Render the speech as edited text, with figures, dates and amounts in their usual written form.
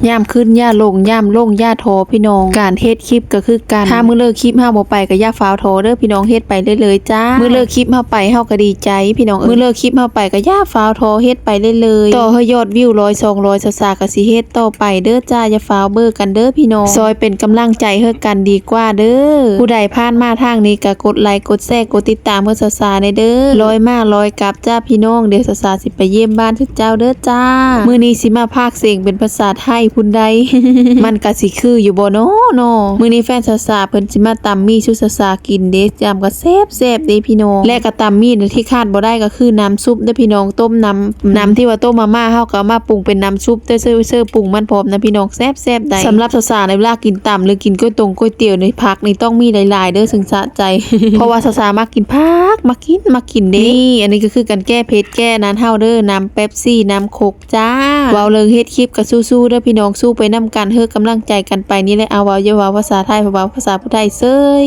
ย่ามขึ้นย่าลงย่ามลงย่าโทพี่น้องการเฮ็ดคลิปก็คือกันถ้ามื้อเลิกคลิปเฮาบ่ไปก็ย่าฟ้าวโทเด้อพี่น้องเฮ็ดไปเลยๆจ้ามื้อเลิกคลิปเฮาไปเฮาก็ดีใจพี่น้องมื้อเลิกคลิปเฮาไปก็ย่าฟ้าวโทเฮ็ดไปเลยๆต่อให้ยอดวิว100 200ซะๆก็สิเฮ็ดต่อไปเด้อจ้าอย่าฟ้าวเบิ่กันเด้อพี่น้องซอยเป็นกำลังใจให้กันดีกว่าเด้อผู้ใดผ่านมาทางนี้ก็กดไลค์กดแชร์กดติดตามเพื่อซาในเด้อร้อยมาร้อยกลับจ้าพี่น้องเดี๋ยวซาสิไปเยี่ยมบ้านทุกเจ้าเด้อจ้ามื้อนี้สิมาพากย์เสียงเป็นภาษาไทยพุ่นใด มันก็สิคืออยู่บ่เนาะมื้อนี้แฟนซาเพิ่นสิมาตำมี่ชุซากินเด้จำก็แซ่บเด้พี่น้องและก็ตำมี่ที่ขาดบ่ได้ก็คือน้ำซุปเด้อพี่น้องต้มน้ำที่ว่าต้มมาม่าเฮาก็มาปรุงเป็นน้ำซุปเด้อเซอร์ปรุงมันพร้อมนะพี่น้องแซ่บได้สำหรับซาในเวลากินตำหรือกินก๋วยเตี๋ยวในผักนี่ต้องมีหลายๆเด้อถึงสะใจ เพราะว่าซามักกินผักมากินเด้นี่อันนี้ก็คือการแก้เผ็ดแก้นั้นเฮาเด้อน้ำเป๊ปซี่น้ำโคกจ้าเว้าเรื่องเฮ็ดคลิปก็สู้ๆเด้อพี่น้องสู้ไปนำกันเฮ็ดกำลังใจกันไปนี่แหละเอาเว้าอย่าเว้าภาษาไทยเพราะว่าภาษาผู้ไทยเซ้ย